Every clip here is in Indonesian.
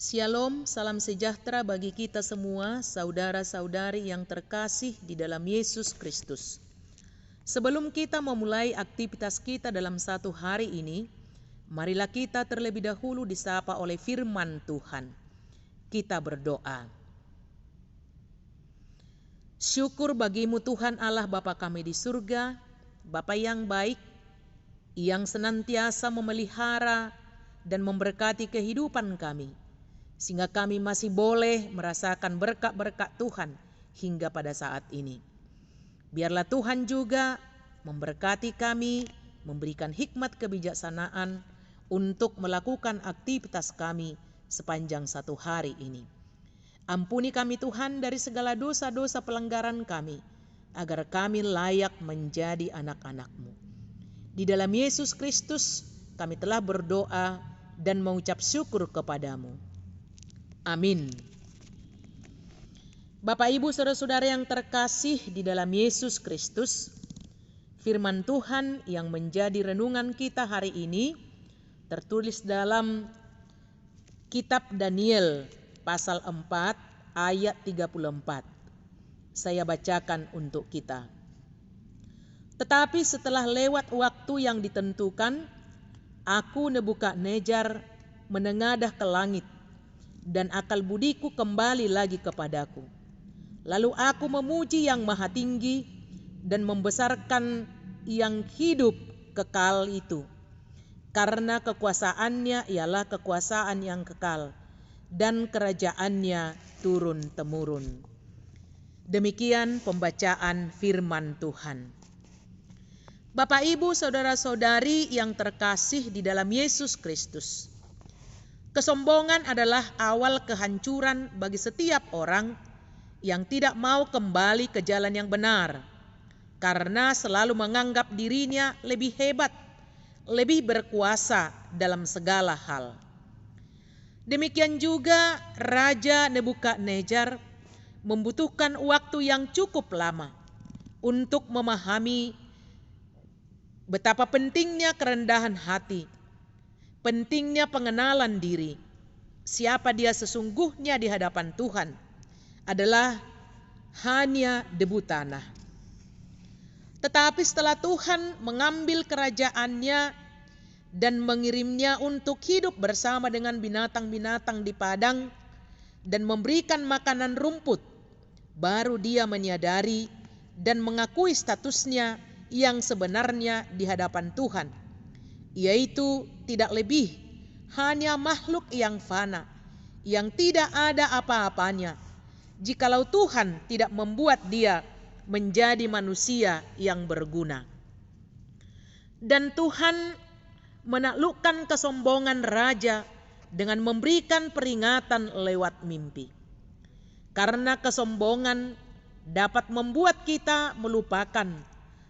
Shalom, salam sejahtera bagi kita semua, saudara-saudari yang terkasih di dalam Yesus Kristus. Sebelum kita memulai aktivitas kita dalam satu hari ini, marilah kita terlebih dahulu disapa oleh firman Tuhan. Kita berdoa. Syukur bagimu Tuhan Allah Bapa kami di surga, Bapa yang baik, yang senantiasa memelihara dan memberkati kehidupan kami, sehingga kami masih boleh merasakan berkat-berkat Tuhan hingga pada saat ini. Biarlah Tuhan juga memberkati kami, memberikan hikmat kebijaksanaan untuk melakukan aktivitas kami sepanjang satu hari ini. Ampuni kami Tuhan dari segala dosa-dosa pelanggaran kami, agar kami layak menjadi anak-anak-Mu. Di dalam Yesus Kristus kami telah berdoa dan mengucap syukur kepadamu. Amin. Bapak Ibu saudara-saudara yang terkasih di dalam Yesus Kristus, firman Tuhan yang menjadi renungan kita hari ini tertulis dalam kitab Daniel pasal 4 ayat 34. Saya bacakan untuk kita. Tetapi setelah lewat waktu yang ditentukan, aku Nebukadnezar menengadah ke langit, dan akal budiku kembali lagi kepadaku. Lalu aku memuji yang maha tinggi dan membesarkan yang hidup kekal itu, karena kekuasaannya ialah kekuasaan yang kekal, dan kerajaannya turun-temurun. Demikian pembacaan firman Tuhan. Bapak, Ibu, saudara-saudari yang terkasih di dalam Yesus Kristus, kesombongan adalah awal kehancuran bagi setiap orang yang tidak mau kembali ke jalan yang benar, karena selalu menganggap dirinya lebih hebat, lebih berkuasa dalam segala hal. Demikian juga Raja Nebukadnezar membutuhkan waktu yang cukup lama untuk memahami betapa pentingnya kerendahan hati, pentingnya pengenalan diri. Siapa dia sesungguhnya di hadapan Tuhan adalah hanya debu tanah. Tetapi setelah Tuhan mengambil kerajaannya dan mengirimnya untuk hidup bersama dengan binatang-binatang di padang dan memberikan makanan rumput, baru dia menyadari dan mengakui statusnya yang sebenarnya di hadapan Tuhan, yaitu tidak lebih hanya makhluk yang fana, yang tidak ada apa-apanya, jikalau Tuhan tidak membuat dia menjadi manusia yang berguna. Dan Tuhan menaklukkan kesombongan raja dengan memberikan peringatan lewat mimpi. Karena kesombongan dapat membuat kita melupakan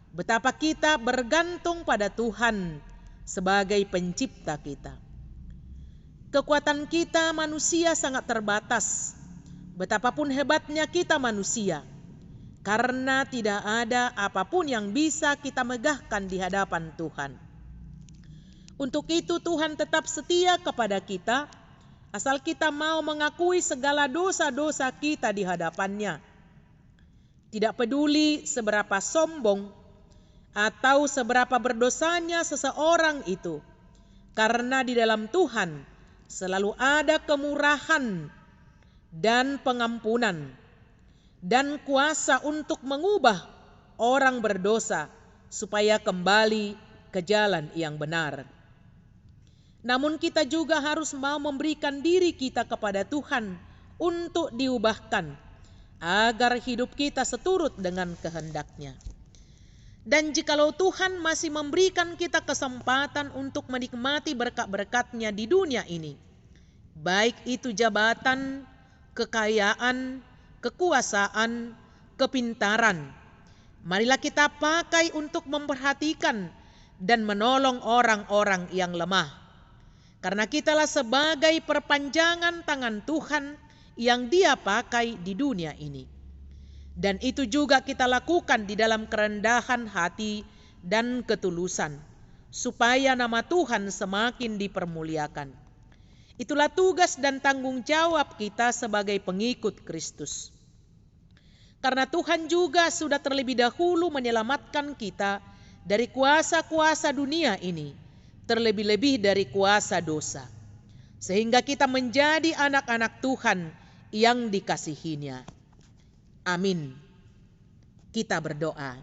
betapa kita bergantung pada Tuhan sebagai pencipta kita. Kekuatan kita manusia sangat terbatas, betapapun hebatnya kita manusia, karena tidak ada apapun yang bisa kita megahkan di hadapan Tuhan. Untuk itu Tuhan tetap setia kepada kita, asal kita mau mengakui segala dosa-dosa kita di hadapannya. Tidak peduli seberapa sombong atau seberapa berdosanya seseorang itu, karena di dalam Tuhan selalu ada kemurahan dan pengampunan dan kuasa untuk mengubah orang berdosa supaya kembali ke jalan yang benar. Namun kita juga harus mau memberikan diri kita kepada Tuhan untuk diubahkan agar hidup kita seturut dengan kehendak-Nya. Dan jikalau Tuhan masih memberikan kita kesempatan untuk menikmati berkat-berkat-Nya di dunia ini, baik itu jabatan, kekayaan, kekuasaan, kepintaran, marilah kita pakai untuk memperhatikan dan menolong orang-orang yang lemah. Karena kitalah sebagai perpanjangan tangan Tuhan yang Dia pakai di dunia ini. Dan itu juga kita lakukan di dalam kerendahan hati dan ketulusan, supaya nama Tuhan semakin dipermuliakan. Itulah tugas dan tanggung jawab kita sebagai pengikut Kristus. Karena Tuhan juga sudah terlebih dahulu menyelamatkan kita dari kuasa-kuasa dunia ini, terlebih-lebih dari kuasa dosa, sehingga kita menjadi anak-anak Tuhan yang dikasihinya. Amin. Kita berdoa.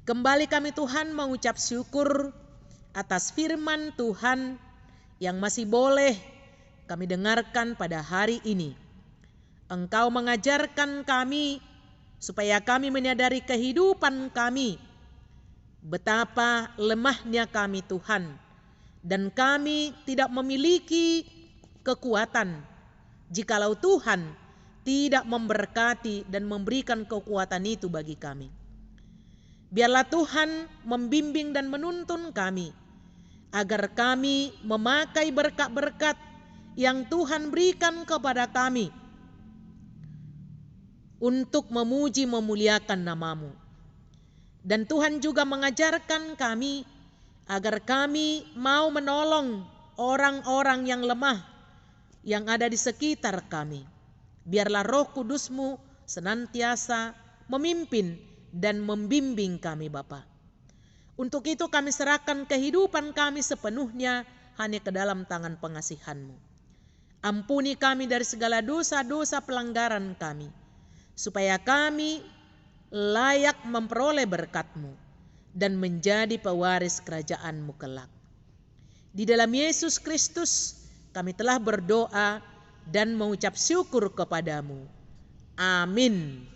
Kembali kami Tuhan mengucap syukur atas firman Tuhan yang masih boleh kami dengarkan pada hari ini. Engkau mengajarkan kami supaya kami menyadari kehidupan kami, betapa lemahnya kami Tuhan, dan kami tidak memiliki kekuatan jikalau Tuhan tidak memberkati dan memberikan kekuatan itu bagi kami. Biarlah Tuhan membimbing dan menuntun kami, agar kami memakai berkat-berkat yang Tuhan berikan kepada kami untuk memuji memuliakan nama-Mu. Dan Tuhan juga mengajarkan kami agar kami mau menolong orang-orang yang lemah yang ada di sekitar kami. Biarlah Roh Kudus-Mu senantiasa memimpin dan membimbing kami Bapa. Untuk itu kami serahkan kehidupan kami sepenuhnya hanya ke dalam tangan pengasihan-Mu. Ampuni kami dari segala dosa-dosa pelanggaran kami, supaya kami layak memperoleh berkat-Mu dan menjadi pewaris kerajaan-Mu kelak. Di dalam Yesus Kristus kami telah berdoa dan mengucap syukur kepadamu. Amin.